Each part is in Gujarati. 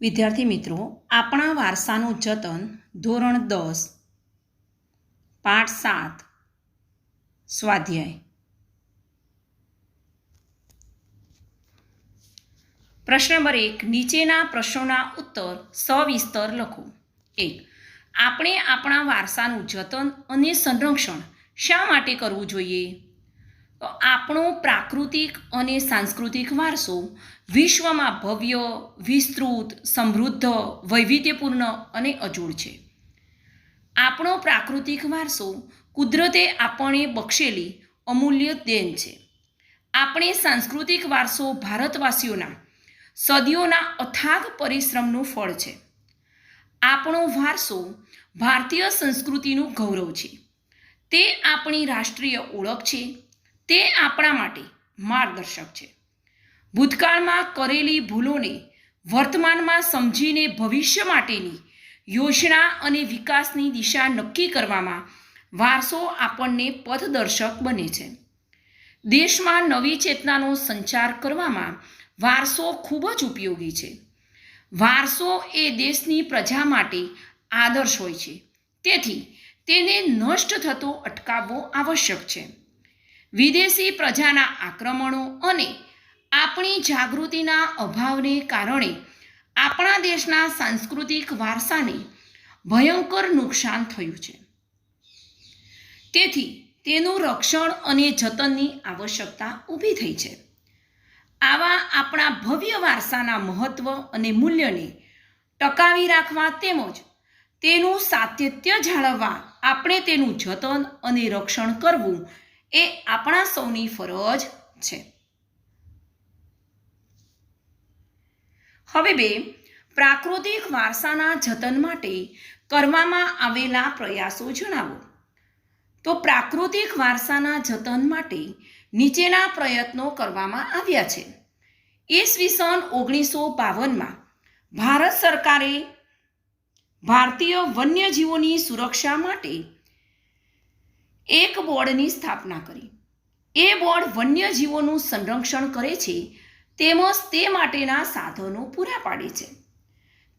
વિદ્યાર્થી મિત્રો, આપણા વારસાનું જતન ધોરણ 10 પાઠ 7 સ્વાધ્યાય. પ્રશ્ન નંબર 1. નીચેના પ્રશ્નોના ઉત્તર સવિસ્તર લખો. 1. આપણે આપણા વારસાનું જતન અને સંરક્ષણ શા માટે કરવું જોઈએ? તો આપણો પ્રાકૃતિક અને સાંસ્કૃતિક વારસો વિશ્વમાં ભવ્ય, વિસ્તૃત, સમૃદ્ધ, વૈવિધ્યપૂર્ણ અને અજોડ છે. આપણો પ્રાકૃતિક વારસો કુદરતે આપણને બક્ષેલી અમૂલ્ય દેન છે. આપણે સાંસ્કૃતિક વારસો ભારતવાસીઓના સદીઓના અથાગ પરિશ્રમનું ફળ છે. આપણો વારસો ભારતીય સંસ્કૃતિનું ગૌરવ છે. તે આપણી રાષ્ટ્રીય ઓળખ છે. તે આપણા માટે માર્ગદર્શક છે. ભૂતકાળમાં કરેલી ભૂલોને વર્તમાનમાં સમજીને ભવિષ્ય માટેની યોજના અને વિકાસની દિશા નક્કી કરવામાં વારસો આપણને પથદર્શક બને છે. દેશમાં નવી ચેતનાનો સંચાર કરવામાં વારસો ખૂબ જ ઉપયોગી છે. વારસો એ દેશની પ્રજા માટે આદર્શ હોય છે. તેથી તેને નષ્ટ થતો અટકાવવો આવશ્યક છે. વિદેશી પ્રજાના આક્રમણો અને આપણી જાગૃતિના અભાવને કારણે આપણા દેશના સાંસ્કૃતિક વારસાને ભયંકર નુકસાન થયું છે. તેથી તેનું રક્ષણ અને જતનની આવશ્યકતા ઊભી થઈ છે. આવા આપણા ભવ્ય વારસાના મહત્વ અને મૂલ્યને ટકાવી રાખવા તેમજ તેનું સાતત્ય જાળવવા આપણે તેનું જતન અને રક્ષણ કરવું એ આપણા સૌની ફરજ છે. હવે 2. પ્રાકૃતિક વારસાના જતન માટે કરવામાં આવેલા પ્રયાસો જણાવો. તો પ્રાકૃતિક વારસાના જતન માટે નીચેના પ્રયત્નો કરવામાં આવ્યા છે. ઈસવીસન 1952માં ભારત સરકારે ભારતીય વન્યજીવોની સુરક્ષા માટે એક બોર્ડની સ્થાપના કરી. એ બોર્ડ વન્યજીવોનું સંરક્ષણ કરે છે તેમજ તે માટેના સાધનો પૂરા પાડે છે.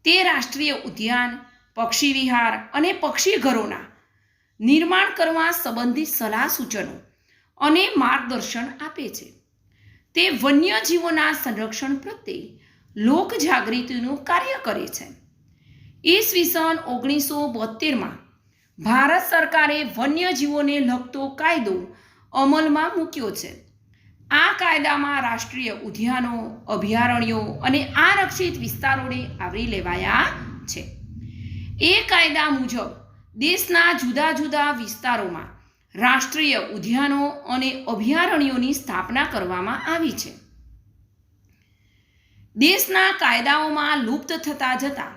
તે રાષ્ટ્રીય ઉદ્યાન, પક્ષી વિહાર અને પક્ષીઘરોના નિર્માણ કરવા સંબંધિત સલાહ સૂચનો અને માર્ગદર્શન આપે છે. તે વન્યજીવોના સંરક્ષણ પ્રત્યે લોકજાગૃતિનું કાર્ય કરે છે. ઈસવીસન 1972માં ભારત સરકારે વન્યજીવોને લગતો કાયદો અમલમાં મૂક્યો છે. આ કાયદામાં રાષ્ટ્રીય ઉદ્યાનો, અભયારણ્યો અને આરક્ષિત વિસ્તારોને આવરી લેવાયા છે. એ કાયદા મુજબ દેશના જુદા જુદા વિસ્તારોમાં રાષ્ટ્રીય ઉદ્યાનો અને અભયારણ્યોની સ્થાપના કરવામાં આવી છે. દેશના કાયદાઓમાં લુપ્ત થતા જતા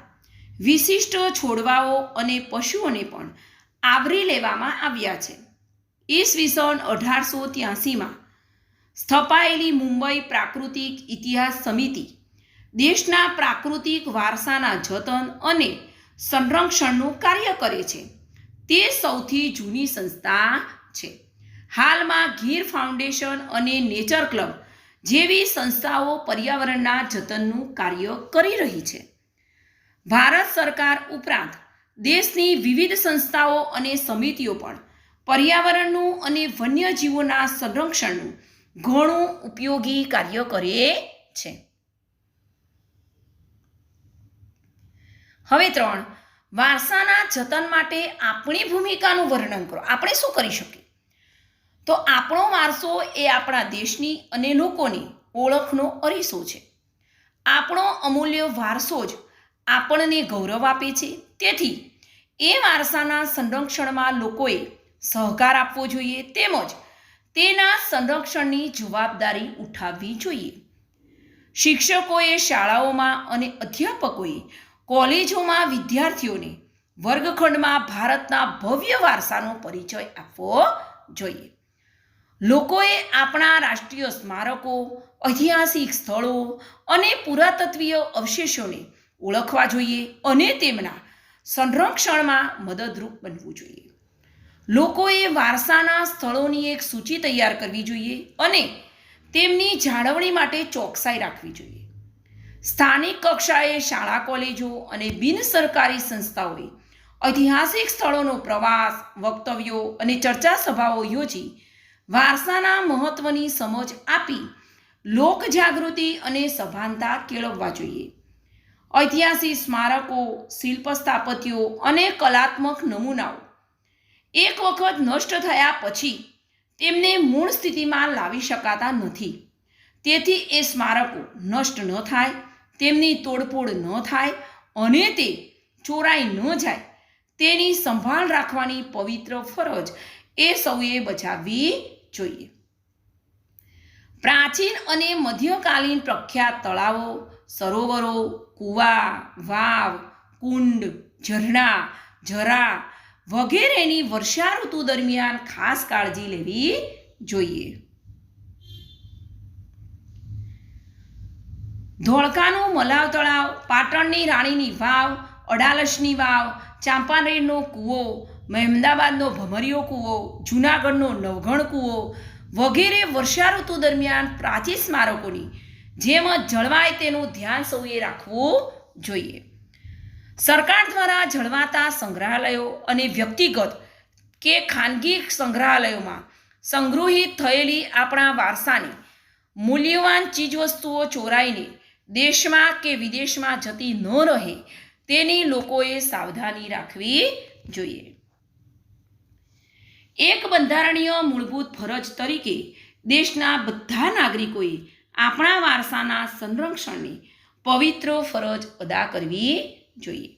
વિશિષ્ટ છોડવાઓ અને પશુઓને પણ આવરી લેવામાં આવ્યા છે. ઈસવીસન 1883માં સ્થપાયેલી મુંબઈ પ્રાકૃતિક ઇતિહાસ સમિતિ દેશના પ્રાકૃતિક વારસાના જતન અને સંરક્ષણનું કાર્ય કરે છે. તે સૌથી જૂની સંસ્થા છે. હાલમાં ગીર ફાઉન્ડેશન અને નેચર ક્લબ જેવી સંસ્થાઓ પર્યાવરણના જતનનું કાર્ય કરી રહી છે. ભારત સરકાર ઉપરાંત દેશની વિવિધ સંસ્થાઓ અને સમિતિઓ પણ પર્યાવરણનું અને વન્યજીવોના સંરક્ષણનું ઘણું ઉપયોગી કાર્ય કરે છે. હવે 3. વારસાના જતન માટે આપણી ભૂમિકાનું વર્ણન કરો. આપણે શું કરી શકીએ? તો આપણો વારસો એ આપણા દેશની અને લોકોની ઓળખનો અરીસો છે. આપણો અમૂલ્ય વારસો જ આપણને ગૌરવ આપે છે. તેથી એ વારસાના સંરક્ષણમાં લોકોએ સહકાર આપવો જોઈએ તેમજ તેના સંરક્ષણની જવાબદારી ઉઠાવવી જોઈએ. શિક્ષકોએ શાળાઓમાં અને અધ્યાપકોએ કોલેજોમાં વિદ્યાર્થીઓને વર્ગખંડમાં ભારતના ભવ્ય વારસાનો પરિચય આપવો જોઈએ. લોકોએ આપણા રાષ્ટ્રીય સ્મારકો, ઐતિહાસિક સ્થળો અને પુરાતત્વીય અવશેષોને ઓળખવા જોઈએ અને તેમના સંરક્ષણમાં મદદરૂપ બનવું જોઈએ. લોકોએ વારસાના સ્થળોની એક સૂચિ તૈયાર કરવી જોઈએ અને તેમની જાળવણી માટે ચોકસાઈ રાખવી જોઈએ. સ્થાનિક કક્ષાએ શાળા કોલેજો અને બિન સરકારી સંસ્થાઓએ ઐતિહાસિક સ્થળોનો પ્રવાસ, વક્તવ્યો અને ચર્ચા સભાઓ યોજી વારસાના મહત્વની સમજ આપી લોકજાગૃતિ અને સભાનતા કેળવવા જોઈએ. ઐતિહાસિક સ્મારકો, શિલ્પ સ્થાપત્યો અને કલાત્મક નમૂનાઓ એક વખત નષ્ટ થયા પછી તેમને મૂળ સ્થિતિમાં લાવી શકાતા નથી. તેથી એ સ્મારકો નષ્ટ ન થાય, તેમની તોડફોડ ન થાય અને તે ચોરાઈ ન જાય તેની સંભાળ રાખવાની પવિત્ર ફરજ એ સૌએ બજાવવી જોઈએ. પ્રાચીન અને મધ્યકાલીન પ્રખ્યાત તળાવો, સરોવરો, કૂવા, વાવ, કુંડ, ઝરણા, ઝરા વગેરેની વર્ષા ઋતુ દરમિયાન ખાસ કાળજી લેવી જોઈએ. ધોળકાનું મલાવ તળાવ, પાટણની રાણીની વાવ, અડાલજની વાવ, ચાંપાનેરનો કૂવો, મહેમદાબાદનો ભમરીયો કૂવો, જૂનાગઢનો નવઘણ કૂવો વગેરે વર્ષા ઋતુ દરમિયાન પ્રાચીન સ્મારકોની જેમ જ જળવાય તેનું ધ્યાન સૌએ રાખવું જોઈએ. સરકાર દ્વારા જળવાતા સંગ્રહાલયો અને વ્યક્તિગત કે ખાનગી સંગ્રહાલયોમાં સંગ્રહિત થયેલી આપણા વારસાની મૂલ્યવાન ચીજવસ્તુઓ ચોરાઈને દેશમાં કે વિદેશમાં જતી ન રહે તેની લોકોએ સાવધાની રાખવી જોઈએ. એક બંધારણીય મૂળભૂત ફરજ તરીકે દેશના બધા નાગરિકોએ આપણા વારસાના સંરક્ષણની પવિત્ર ફરજ અદા કરવી જોઈએ.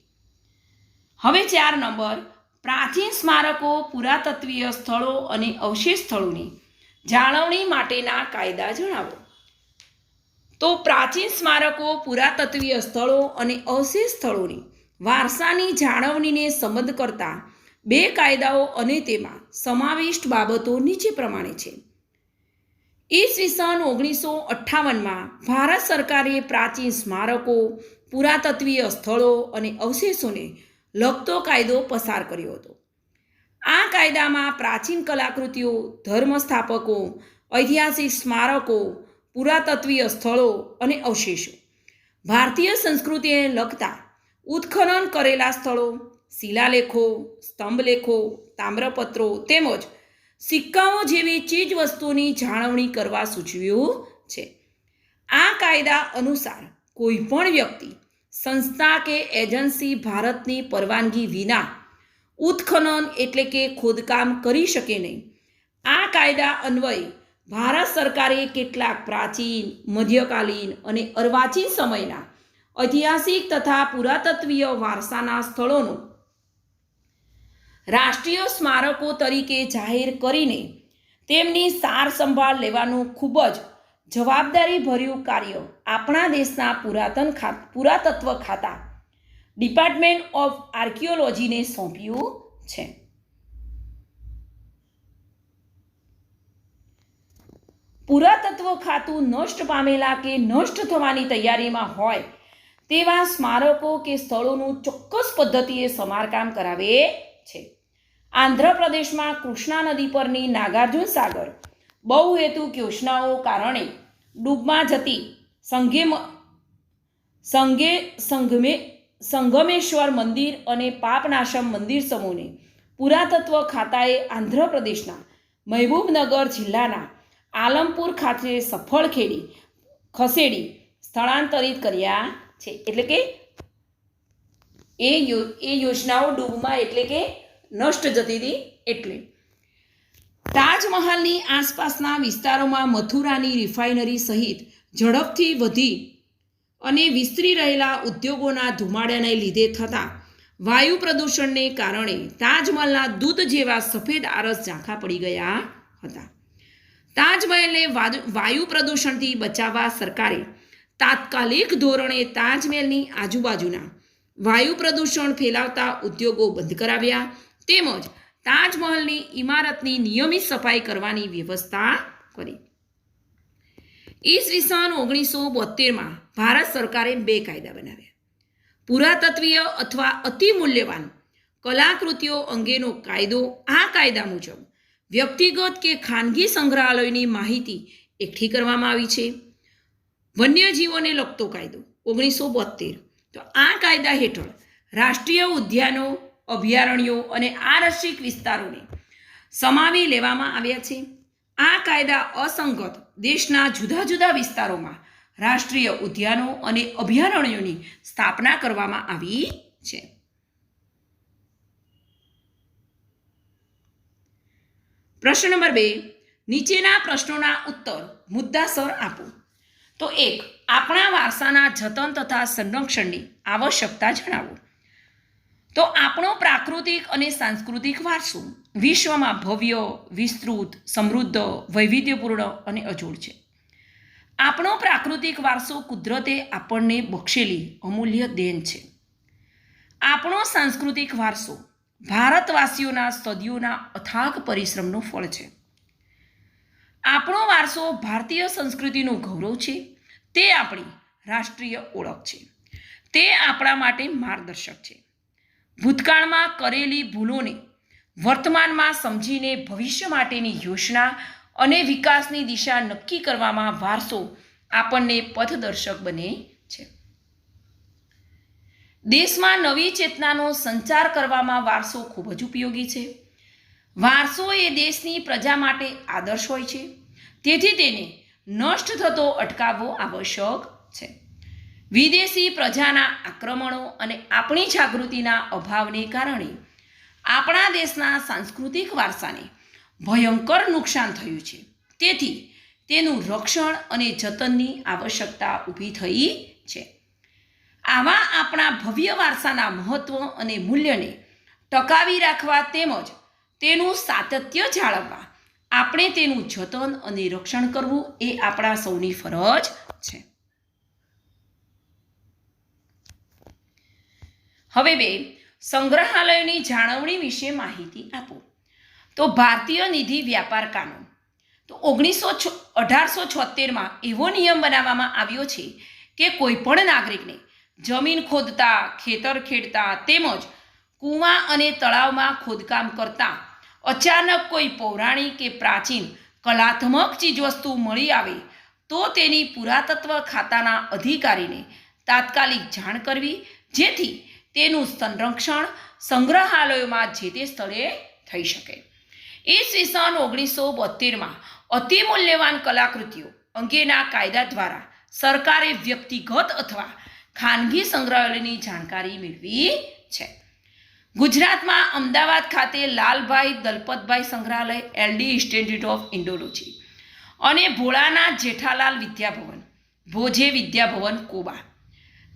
હવે 4 નંબર, પ્રાચીન સ્મારકો, પુરાતત્વીય સ્થળો અને અવશેષ સ્થળોની જાળવણી માટેના કાયદા જણાવો. તો પ્રાચીન સ્મારકો, પુરાતત્વીય સ્થળો અને અવશેષ સ્થળોની વારસાની જાળવણીને સંબંધ કરતા 2 કાયદાઓ અને તેમાં સમાવિષ્ટ બાબતો નીચે પ્રમાણે છે. ઈસવીસન 1958માં ભારત સરકારે પ્રાચીન સ્મારકો, પુરાતત્વીય સ્થળો અને અવશેષોને લગતો કાયદો પસાર કર્યો હતો. આ કાયદામાં પ્રાચીન કલાકૃતિઓ, ધર્મ સ્થાપકો, ઐતિહાસિક સ્મારકો, પુરાતત્વીય સ્થળો અને અવશેષો, ભારતીય સંસ્કૃતિને લગતા ઉત્ખનન કરેલા સ્થળો, શિલાલેખો, સ્તંભલેખો, તામ્રપત્રો તેમજ સિક્કાઓ જેવી ચીજ વસ્તુની જાળવણી કરવા સૂચવ્યું છે. આ કાયદા અનુસાર કોઈ પણ વ્યક્તિ, સંસ્થા કે એજન્સી ભારતની પરવાનગી વિના ઉત્ખનન એટલે કે ખોદકામ કરી શકે નહીં. આ કાયદા અન્વયે ભારત સરકારે કેટલાક પ્રાચીન, મધ્યકાલીન અને અર્વાચીન સમયના ઐતિહાસિક તથા પુરાતત્વીય વારસાના સ્થળોનો રાષ્ટ્રીય સ્મારકો તરીકે જાહેર કરીને તેમની સાર સંભાળ લેવાનું ખૂબ જ જવાબદારીભર્યું કાર્ય આપણા દેશના પુરાતત્વ ખાતા ડિપાર્ટમેન્ટ ઓફ આર્કિયોલોજીને સોંપ્યું છે. પુરાતત્વ ખાતું નષ્ટ પામેલા કે નષ્ટ થવાની તૈયારીમાં હોય તેવા સ્મારકો કે સ્થળોનું ચોક્કસ પદ્ધતિએ સમારકામ કરાવે છે. આંધ્રપ્રદેશમાં કૃષ્ણા નદી પરની નાગાર્જુન સાગર બહુહેતુક યોજનાઓ કારણે ડૂબમાં જતી સંગમેશ્વર મંદિર અને પાપનાશમ મંદિર સમૂહને પુરાતત્વ ખાતાએ આંધ્રપ્રદેશના મહેબૂબનગર જિલ્લાના આલમપુર ખાતે સફળ ખસેડી સ્થળાંતરિત કર્યા છે. એટલે કે એ યોજનાઓ ડૂબમાં એટલે કે નષ્ટ જતી હતી. એટલે તાજમહાલની આસપાસના વિસ્તારોમાં મથુરાની રિફાઇનરી સહિત ઝડપથી વધી અને વિસ્તરી રહેલા ઉદ્યોગોના ધુમાડાને લીધે થતા વાયુ પ્રદૂષણને કારણે તાજમહલના દૂધ જેવા સફેદ આરસ ઝાંખા પડી ગયા હતા. તાજમહેલને વાયુ પ્રદૂષણથી બચાવવા સરકારે તાત્કાલિક ધોરણે તાજમહેલની આજુબાજુના વાયુ પ્રદૂષણ ફેલાવતા ઉદ્યોગો બંધ કરાવ્યા તેમજ તાજમહલની ઇમારતની નિયમિત સફાઈ કરવાની વ્યવસ્થા કરી. ઈસવીસન 1972માં ભારત સરકારે 2 કાયદા બનાવ્યા. પુરાતત્વીય અથવા અતિ મૂલ્યવાન કલાકૃતિઓ અંગેનો કાયદો. આ કાયદા મુજબ વ્યક્તિગત કે ખાનગી સંગ્રહાલયોની માહિતી એકઠી કરવામાં આવી છે. વન્યજીવોને લગતો કાયદો 1972. તો આ કાયદા હેઠળ રાષ્ટ્રીય ઉદ્યાનો, અભયારણ્યો અને આરક્ષિત વિસ્તારોને સમાવી લેવામાં આવ્યા છે. આ કાયદા અસંગત દેશના જુદા જુદા વિસ્તારોમાં રાષ્ટ્રીય ઉદ્યાનો અને અભયારણ્યોની સ્થાપના કરવામાં આવી છે. પ્રશ્ન નંબર 2, નીચેના પ્રશ્નોના ઉત્તર મુદ્દાસર આપો. તો 1, આપણા વારસાના જતન તથા સંરક્ષણની આવશ્યકતા જણાવો. તો આપણો પ્રાકૃતિક અને સાંસ્કૃતિક વારસો વિશ્વમાં ભવ્ય, વિસ્તૃત, સમૃદ્ધ, વૈવિધ્યપૂર્ણ અને અજોડ છે. આપણો પ્રાકૃતિક વારસો કુદરતે આપણને બક્ષેલી અમૂલ્ય દેન છે. આપણો સાંસ્કૃતિક વારસો ભારતવાસીઓના સદીઓના અથાગ પરિશ્રમનું ફળ છે. આપણો વારસો ભારતીય સંસ્કૃતિનું ગૌરવ છે. તે આપણી રાષ્ટ્રીય ઓળખ છે. તે આપણા માટે માર્ગદર્શક છે. ભૂતકાળમાં કરેલી ભૂલોને વર્તમાનમાં સમજીને ભવિષ્ય માટેની યોજના અને વિકાસની દિશા નક્કી કરવામાં વારસો આપણને પથદર્શક બને છે. દેશમાં નવી ચેતનાનો સંચાર કરવામાં વારસો ખૂબ જ ઉપયોગી છે. વારસો એ દેશની પ્રજા માટે આદર્શ હોય છે. તેથી તેને નષ્ટ થતો અટકાવવો આવશ્યક છે. વિદેશી પ્રજાના આક્રમણો અને આપણી જાગૃતિના અભાવને કારણે આપણા દેશના સાંસ્કૃતિક વારસાને ભયંકર નુકસાન થયું છે. તેથી તેનું રક્ષણ અને જતનની આવશ્યકતા ઊભી થઈ છે. આવા આપણા ભવ્ય વારસાના મહત્વ અને મૂલ્યને ટકાવી રાખવા તેમજ તેનું સાતત્ય જાળવવા આપણે તેનું જતન અને રક્ષણ કરવું એ આપણા સૌની ફરજ છે. હવે 2, સંગ્રહાલયોની જાળવણી વિશે માહિતી આપો. તો ભારતીય નિધિ વ્યાપાર કાનૂન તો 1876માં એવો નિયમ બનાવવામાં આવ્યો છે કે કોઈ પણ નાગરિકને જમીન ખોદતા, ખેતર ખેડતા તેમજ કૂવા અને તળાવમાં ખોદકામ કરતા અચાનક કોઈ પૌરાણિક કે પ્રાચીન કલાત્મક ચીજવસ્તુ મળી આવે તો તેની પુરાતત્વ ખાતાના અધિકારીને તાત્કાલિક જાણ કરવી, જેથી તેનું સંરક્ષણ સંગ્રહાલયોમાં જે તે સ્થળે થઈ શકે. ઈસવીસન 1972માં અતિ મૂલ્યવાન કલાકૃતિઓ અંગેના કાયદા દ્વારા સરકારે વ્યક્તિગત અથવા ખાનગી સંગ્રહાલયોની જાણકારી મેળવી છે. ગુજરાતમાં અમદાવાદ ખાતે લાલભાઈ દલપતભાઈ સંગ્રહાલય, LD ઇન્સ્ટિટ્યૂટ ઓફ ઇન્ડોલોજી અને ભોળાનાથ જેઠાલાલ વિદ્યાભવન, ભોજે વિદ્યાભવન કોબા,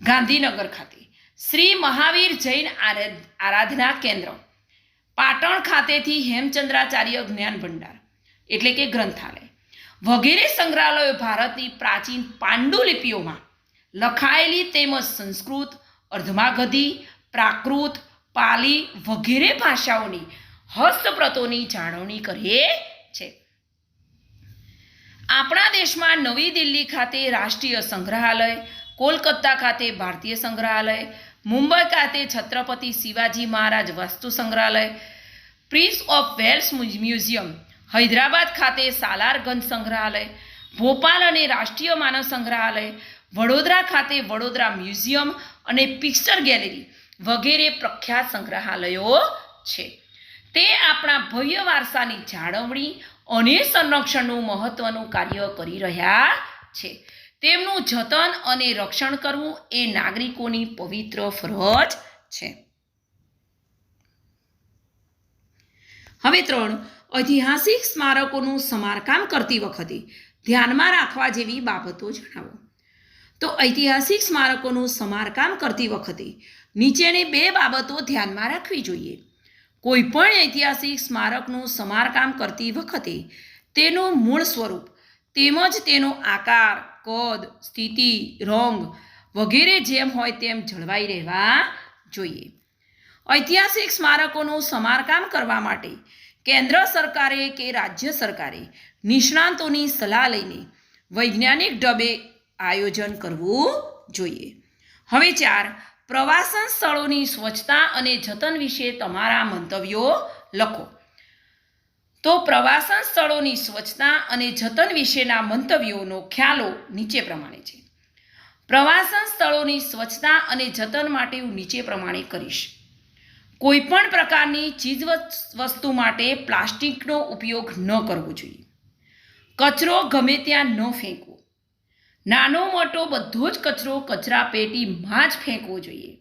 ગાંધીનગર ખાતે શ્રી મહાવીર જૈન આરાધના કેન્દ્ર, પાટણ ખાતેથી હેમચંદ્રાચાર્ય જ્ઞાન ભંડાર એટલે કે ગ્રંથાલય વગેરે સંગ્રહાલયો ભારતની પ્રાચીન પાંડુલિપિઓમાં લખાયેલી તેમજ સંસ્કૃત, અર્ધમાગધી, પ્રાકૃત, પાલી વગેરે ભાષાઓની હસ્તપ્રતોની જાળવણી કરે છે. આપણા દેશમાં નવી દિલ્હી ખાતે રાષ્ટ્રીય સંગ્રહાલય, કોલકાતા ખાતે ભારતીય સંગ્રહાલય, મુંબઈ ખાતે Chhatrapati Shivaji Maharaj Vastu Sangrahalaya, prince of Wales museum, Hyderabad ખાતે સાલારગંજ સંગ્રહાલય, ભોપાલ અને રાષ્ટ્રીય માનવ સંગ્રહાલય, વડોદરા ખાતે વડોદરા મ્યુઝિયમ અને પિક્ચર ગેલેરી વગેરે પ્રખ્યાત સંગ્રહાલયો છે. તે આપણા ભવ્ય વારસાની જાળવણી અને સંરક્ષણનું મહત્વનું કાર્ય કરી રહ્યા છે. તેમનું જતન અને રક્ષણ કરવું એ નાગરિકોની પવિત્ર ફરજ છે. હવે 3, ઐતિહાસિક સ્મારકોનું સમારકામ કરતી વખતે ધ્યાનમાં રાખવા જેવી બાબતો જણાવો. તો ઐતિહાસિક સ્મારકોનું સમારકામ કરતી વખતે નીચેની 2 બાબતો ધ્યાનમાં રાખવી જોઈએ. કોઈ પણ ઐતિહાસિક સ્મારકનું સમારકામ કરતી વખતે તેનું મૂળ સ્વરૂપ તેમજ તેનો આકાર, કદ, સ્થિતિ, રંગ વગેરે જેમ હોય તેમ જળવાઈ રહેવા જોઈએ. ઐતિહાસિક સ્મારકોનું સમારકામ કરવા માટે કેન્દ્ર સરકારે કે રાજ્ય સરકારે નિષ્ણાતોની સલાહ લઈને વૈજ્ઞાનિક ઢબે આયોજન કરવું જોઈએ. હવે 4, પ્રવાસન સ્થળોની સ્વચ્છતા અને જતન વિશે તમારા મંતવ્યો લખો. તો પ્રવાસન સ્થળોની સ્વચ્છતા અને જતન વિશેના મંતવ્યોનો ખ્યાલો નીચે પ્રમાણે છે. પ્રવાસન સ્થળોની સ્વચ્છતા અને જતન માટે હું નીચે પ્રમાણે કરીશ. કોઈપણ પ્રકારની ચીજ વસ્તુ માટે પ્લાસ્ટિકનો ઉપયોગ ન કરવો જોઈએ. કચરો ગમે ત્યાં ન ફેંકવો. નાનો મોટો બધો જ કચરો કચરા પેટીમાં જ ફેંકવો જોઈએ.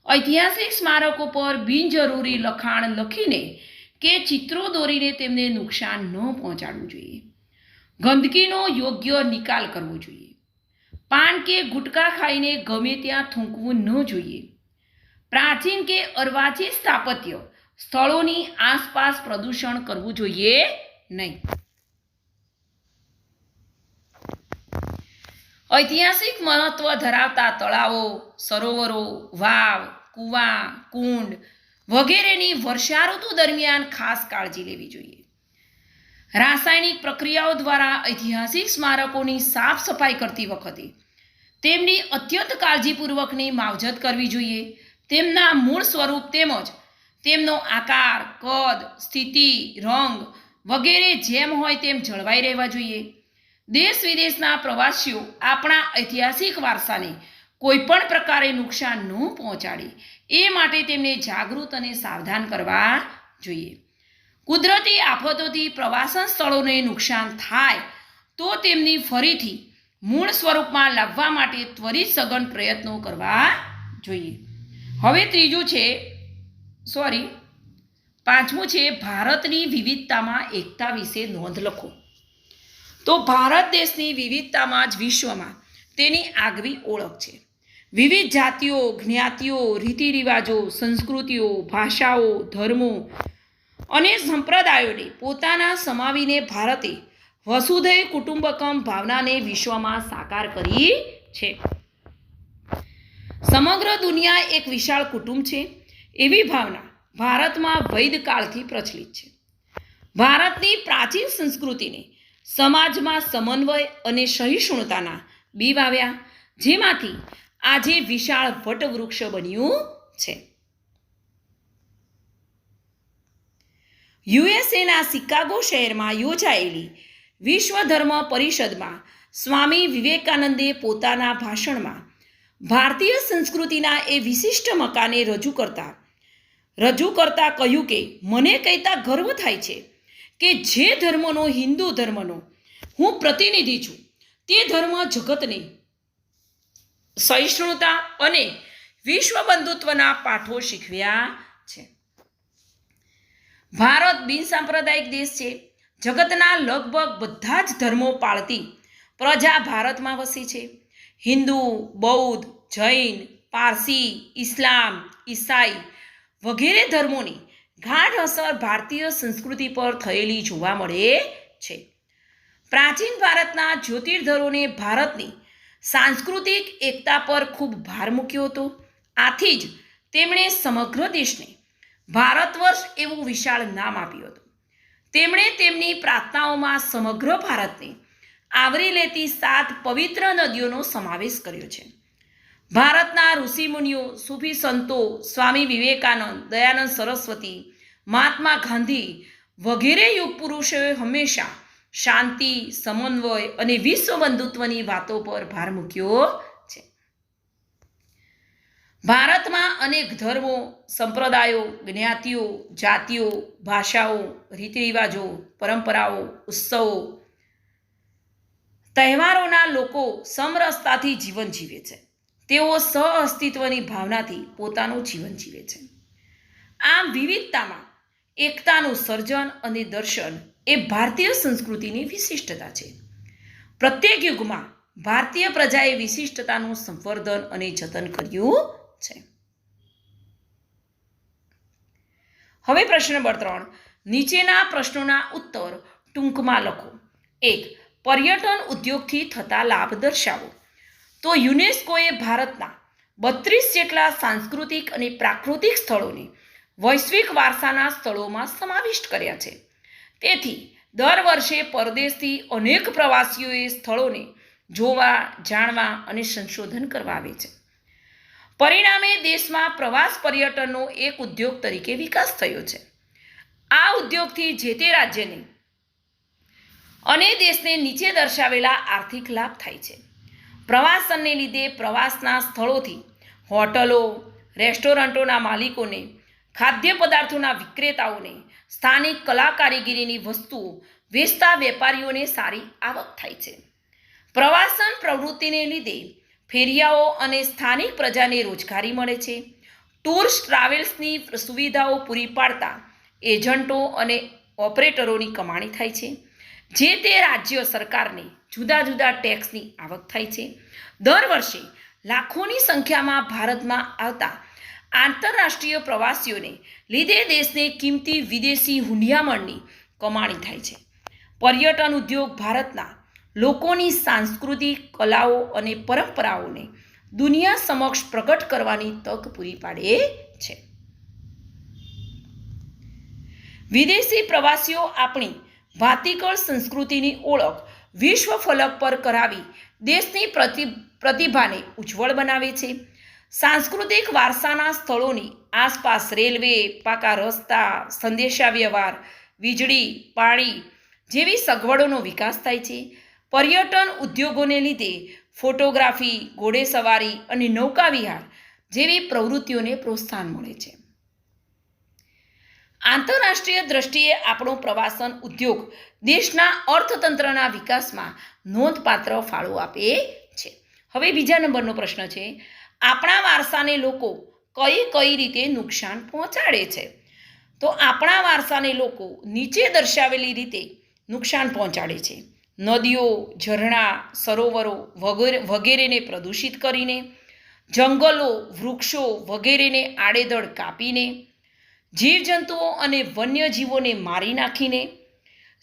ઐતિહાસિક સ્મારકો પર બિનજરૂરી લખાણ લખીને કે ચિત્રો દોરીને તેમને નુકસાન ન પહોંચાડવું જોઈએ. ગંદકીનો યોગ્ય નિકાલ કરવો જોઈએ. પાન કે ગુટકા ખાઈને ગમે ત્યાં થૂંકવું ન જોઈએ. પ્રાચીન કે અર્વાચીન સ્થાપત્ય સ્થળોની આસપાસ પ્રદૂષણ કરવું જોઈએ નહીં. ઐતિહાસિક મહત્વ ધરાવતા તળાવો, સરોવરો, વાવ, કૂવા, કુંડ વગેરેની વર્ષાઋતુ દરમિયાન ખાસ કાળજી લેવી જોઈએ. રાસાયણિક પ્રક્રિયાઓ દ્વારા ઐતિહાસિક સ્મારકોની સાફ સફાઈ કરતી વખતે તેમની અત્યંત કાળજીપૂર્વકની માવજત કરવી જોઈએ. તેમના મૂળ સ્વરૂપ તેમજ તેમનો આકાર, કદ, સ્થિતિ, રંગ વગેરે જેમ હોય તેમ જળવાઈ રહેવા જોઈએ. દેશ વિદેશના પ્રવાસીઓ આપણા ઐતિહાસિક વારસાને કોઈપણ પ્રકારે નુકસાન ન પહોંચાડે એ માટે તેમને જાગૃત અને સાવધાન કરવા જોઈએ. કુદરતી આફતોથી પ્રવાસન સ્થળોને નુકસાન થાય તો તેમની ફરીથી મૂળ સ્વરૂપમાં લાવવા માટે ત્વરિત સઘન પ્રયત્નો કરવા જોઈએ. હવે પાંચમું છે ભારતની વિવિધતામાં એકતા વિશે નોંધ લખો. તો ભારત દેશની વિવિધતામાં જ વિશ્વમાં તેની આગવી ઓળખ છે. વિવિધ જાતિઓ, જ્ઞાતિઓ, રીતિ રિવાજો, સંસ્કૃતિઓ, ભાષાઓ, ધર્મો અને સંપ્રદાયોને પોતાના સમાવીને ભારતે વસુધૈવ કુટુંબકમ ભાવનાને વિશ્વમાં સાકાર કરી છે. સમગ્ર દુનિયા એક વિશાળ કુટુંબ છે એવી ભાવના ભારતમાં વૈદકાળથી પ્રચલિત છે. ભારતની પ્રાચીન સંસ્કૃતિને સમાજમાં સમન્વય અને સહિષ્ણુતાના બીજ આવ્યા, જેમાંથી આજે વિશાળ વટવૃક્ષ બન્યું છે. યુએસએના શિકાગો શહેરમાં યોજાયેલી વિશ્વ ધર્મ પરિષદમાં સ્વામી વિવેકાનંદે પોતાના ભાષણમાં ભારતીય સંસ્કૃતિના એ વિશિષ્ટ મકાને રજૂ કરતા કહ્યું કે મને કહેતા ગર્વ થાય છે કે જે ધર્મનો, હિન્દુ ધર્મનો હું પ્રતિનિધિ છું, તે ધર્મ જગતને સહિષ્ણુતા અને વિશ્વ બંધુત્વના પાઠો શીખવ્યા છે. ભારત બિનસાંપ્રદાયિક દેશ છે. જગતના લગભગ બધા જ ધર્મો પાળતી પ્રજા ભારતમાં વસી છે. હિન્દુ, બૌદ્ધ, જૈન, પારસી, ઇસ્લામ, ઈસાઈ વગેરે ધર્મોની ગાઢ અસર ભારતીય સંસ્કૃતિ પર થયેલી જોવા મળે છે. પ્રાચીન ભારતના જ્યોતિર્ધરોને ભારતની સાંસ્કૃતિક એકતા પર ખૂબ ભાર મૂક્યો હતો. આથી જ તેમણે સમગ્ર દેશને ભારતવર્ષ એવું વિશાળ નામ આપ્યું હતું. તેમણે તેમની પ્રાર્થનાઓમાં સમગ્ર ભારતને આવરી લેતી 7 પવિત્ર નદીઓનો સમાવેશ કર્યો છે. ભારતના ઋષિમુનિઓ, સૂફી સંતો, સ્વામી વિવેકાનંદ, દયાનંદ સરસ્વતી, મહાત્મા ગાંધી વગેરે યુગ પુરુષોએ હંમેશા શાંતિ, સમન્વય અને વિશ્વ બંધુત્વની વાતો પર ભાર મૂક્યો છે. ભારતમાં અનેક ધર્મો, સંપ્રદાયો, જ્ઞાતિઓ, જાતિઓ, ભાષાઓ, રીતિરિવાજો, પરંપરાઓ, ઉત્સવો, તહેવારોના લોકો સમરસતાથી જીવન જીવે છે. તેઓ સહઅસ્તિત્વની ભાવનાથી પોતાનું જીવન જીવે છે. આમ વિવિધતામાં એકતાનું સર્જન અને દર્શન એ ભારતીય સંસ્કૃતિની વિશિષ્ટતા છે. પ્રત્યેક યુગમાં ભારતીય પ્રજાએ વિશિષ્ટતાનું સંવર્ધન અને જતન કર્યું છે. હવે પ્રશ્ન નંબર 3. નીચેના પ્રશ્નોના ઉત્તર ટૂંકમાં લખો. 1. પર્યટન ઉદ્યોગથી થતા લાભ દર્શાવો. તો યુનેસ્કોએ ભારતના 32 જેટલા સાંસ્કૃતિક અને પ્રાકૃતિક સ્થળોને વૈશ્વિક વારસાના સ્થળોમાં સમાવિષ્ટ કર્યા છે. તેથી દર વર્ષે પરદેશથી અનેક પ્રવાસીઓએ સ્થળોને જોવા, જાણવા અને સંશોધન કરવા આવે છે. પરિણામે દેશમાં પ્રવાસ પર્યટનનો એક ઉદ્યોગ તરીકે વિકાસ થયો છે. આ ઉદ્યોગથી જે તે રાજ્યને અને દેશને નીચે દર્શાવેલા આર્થિક લાભ થાય છે. પ્રવાસનને લીધે પ્રવાસના સ્થળોથી હોટલો, રેસ્ટોરન્ટોના માલિકોને, ખાદ્ય પદાર્થોના વિક્રેતાઓને, સ્થાનિક કલા કારીગીરીની વસ્તુઓ વેચતા વેપારીઓને સારી આવક થાય છે. પ્રવાસન પ્રવૃત્તિને લીધે ફેરિયાઓ અને સ્થાનિક પ્રજાને રોજગારી મળે છે. ટૂર્સ ટ્રાવેલ્સની સુવિધાઓ પૂરી પાડતા એજન્ટો અને ઓપરેટરોની કમાણી થાય છે. જે તે રાજ્ય સરકારને જુદા જુદા ટેક્સની આવક થાય છે. દર વર્ષે લાખોની સંખ્યામાં ભારતમાં આવતા આંતરરાષ્ટ્રીય પ્રવાસીઓને લીધે દેશને કિંમતી વિદેશી હુંડિયામણની કમાણી થાય છે. પર્યટન ઉદ્યોગ ભારતના લોકોની સાંસ્કૃતિક કલાઓ અને પરંપરાઓને દુનિયા સમક્ષ પ્રગટ કરવાની તક પૂરી પાડે છે. વિદેશી પ્રવાસીઓ આપણી ભાતીકળ સંસ્કૃતિની ઓળખ વિશ્વ ફલક પર કરાવી દેશની પ્રતિભાને ઉજ્જવળ બનાવે છે. સાંસ્કૃતિક વારસાના સ્થળોની આસપાસ રેલવે, પાકા રસ્તા, સંદેશા વ્યવહાર, વીજળી, પાણી જેવી સગવડોનો વિકાસ થાય છે. પર્યટન ઉદ્યોગોને લીધે ફોટોગ્રાફી, ઘોડેસવારી અને નૌકાવિહાર જેવી પ્રવૃત્તિઓને પ્રોત્સાહન મળે છે. આંતરરાષ્ટ્રીય દ્રષ્ટિએ આપણો પ્રવાસન ઉદ્યોગ દેશના અર્થતંત્રના વિકાસમાં નોંધપાત્ર ફાળો આપે છે. હવે બીજા નંબરનો પ્રશ્ન છે, આપણા વારસાને લોકો કઈ રીતે નુકસાન પહોંચાડે છે? તો આપણા વારસાને લોકો નીચે દર્શાવેલી રીતે નુકસાન પહોંચાડે છે. નદીઓ, ઝરણા, સરોવરો વગેરેને પ્રદૂષિત કરીને, જંગલો, વૃક્ષો વગેરેને આડેધડ કાપીને, જીવજંતુઓ અને વન્યજીવોને મારી નાખીને,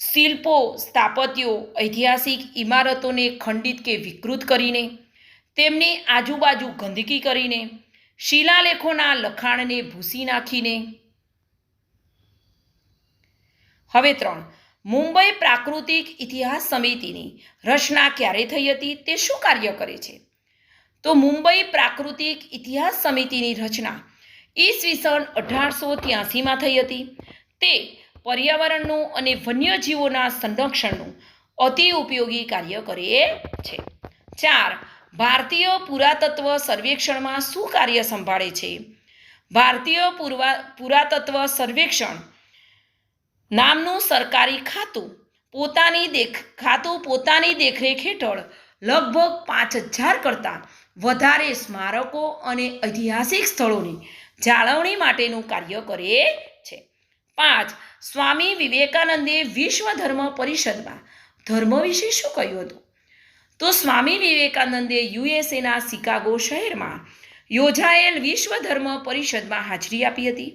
શિલ્પો, સ્થાપત્યો, ઐતિહાસિક ઇમારતોને ખંડિત કે વિકૃત કરીને, તેમની આજુબાજુ ગંદકી કરીને, શિલાલેખોના લખાણને ભૂસી નાખીને. હવે 3, મુંબઈ પ્રાકૃતિક ઇતિહાસ સમિતિની રચના ક્યારે થઈ હતી? તે શું કાર્ય કરે છે? તો મુંબઈ પ્રાકૃતિક ઇતિહાસ સમિતિની રચના ઈસવીસન 1883માં થઈ હતી. તે પર્યાવરણનું અને વન્યજીવોના સંરક્ષણનું અતિ ઉપયોગી કાર્ય કરે છે. 4, ભારતીય પુરાતત્વ સર્વેક્ષણમાં શું કાર્ય સંભાળે છે? ભારતીય પુરાતત્વ સર્વેક્ષણ નામનું સરકારી ખાતું પોતાની દેખરેખ હેઠળ લગભગ 5000 કરતાં વધારે સ્મારકો અને ઐતિહાસિક સ્થળોની જાળવણી માટેનું કાર્ય કરે છે. 5, સ્વામી વિવેકાનંદે વિશ્વ ધર્મ પરિષદમાં ધર્મ વિશે શું કહ્યું હતું? તો સ્વામી વિવેકાનંદે યુએસએના શિકાગો શહેરમાં યોજાયેલ વિશ્વ ધર્મ પરિષદમાં હાજરી આપી હતી.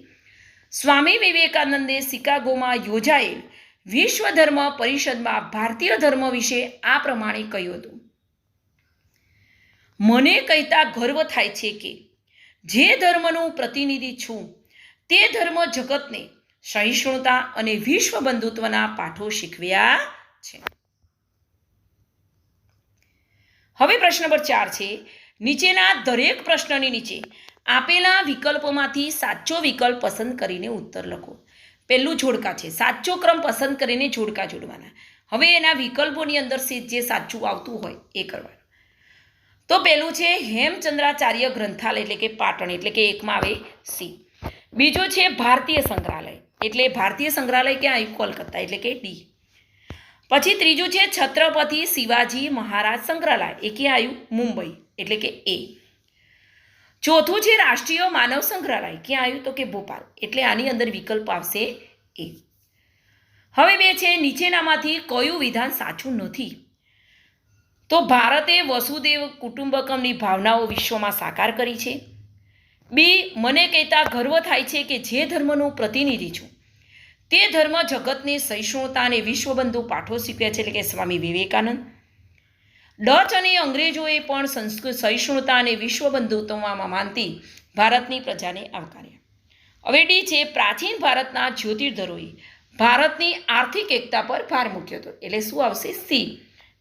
સ્વામી વિવેકાનંદે શિકાગોમાં યોજાયેલ વિશ્વ ધર્મ પરિષદમાં ભારતીય ધર્મ વિશે આ પ્રમાણે કહ્યું હતું: મને કહેતા ગર્વ થાય છે કે જે ધર્મનું પ્રતિનિધિ છું તે ધર્મ જગતને સહિષ્ણુતા અને વિશ્વ બંધુત્વના પાઠો શીખવ્યા છે. હવે પ્રશ્ન નંબર 4 છે, નીચેના દરેક પ્રશ્નની નીચે આપેલા વિકલ્પોમાંથી સાચો વિકલ્પ પસંદ કરીને ઉત્તર લખો. પહેલું જોડકા છે, સાચો ક્રમ પસંદ કરીને જોડકા જોડવાના. હવે એના વિકલ્પોની અંદર જે સાચું આવતું હોય એ કરવાનું. તો પહેલું છે હેમચંદ્રાચાર્ય ગ્રંથાલય એટલે કે પાટણ, એટલે કે 1માં આવે સી. બીજો છે ભારતીય સંગ્રહાલય, એટલે ભારતીય સંગ્રહાલય ક્યાં આવ્યું? કોલકાતા, એટલે કે ડી. પછી ત્રીજું છે છત્રપતિ શિવાજી મહારાજ સંગ્રહાલય, એ ક્યાં આવ્યું? મુંબઈ, એટલે કે એ. ચોથું છે રાષ્ટ્રીય માનવ સંગ્રહાલય, ક્યાં આવ્યું? તો કે ભોપાલ, એટલે આની અંદર વિકલ્પ આવશે એ. હવે 2 છે નીચેનામાંથી કયું વિધાન સાચું નથી? તો ભારતે વસુદેવ કુટુંબકમની ભાવનાઓ વિશ્વમાં સાકાર કરી છે. બી, મને કહેતા ગર્વ થાય છે કે જે ધર્મનું પ્રતિનિધિ છું તે ધર્મ જગતને સહિષ્ણુતા અને વિશ્વબંધુ પાઠો શીખ્યા છે, એટલે કે સ્વામી વિવેકાનંદ. ડચ અને અંગ્રેજોએ પણ સહિષ્ણુતા અને વિશ્વબંધુત્વમાં માનતી ભારતની પ્રજાને આવકાર્યા. હવે ડી છે પ્રાચીન ભારતના જ્યોતિર્ધરોએ ભારતની આર્થિક એકતા પર ભાર મૂક્યો હતો, એટલે શું આવશે? સી.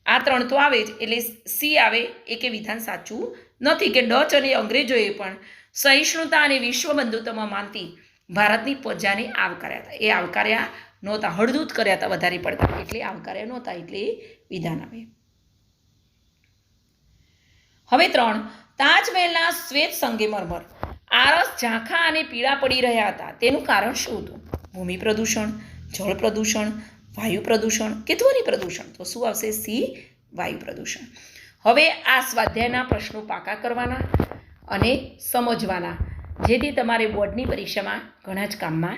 આ 3 તો આવે જ, એટલે સી આવે એ કે વિધાન સાચું નથી કે ડચ અને અંગ્રેજોએ પણ સહિષ્ણુતા અને વિશ્વબંધુત્વમાં માનતી ભારતની પ્રજાને આવકાર્યા હતા. એ આવકાર્યા નહોતા, હળદૂત કર્યા હતા વધારે પડતા, એટલે આવકાર્યા નહોતા, એટલે વિધાન આવે. હવે 3, તાજમહેલના શ્વેત સંગેમરમર આરસ ઝાંખા અને પીળા પડી રહ્યા હતા. તેનું કારણ શું હતું? ભૂમિ પ્રદૂષણ, જળ પ્રદૂષણ, વાયુ પ્રદૂષણ કે ધ્વનિ પ્રદૂષણ? તો શું આવશે? સી, વાયુ પ્રદૂષણ. હવે આ સ્વાધ્યાયના પ્રશ્નો પાકા કરવાના અને સમજવાના, જેથી તમારે બોર્ડની પરીક્ષામાં ઘણા જ કામમાં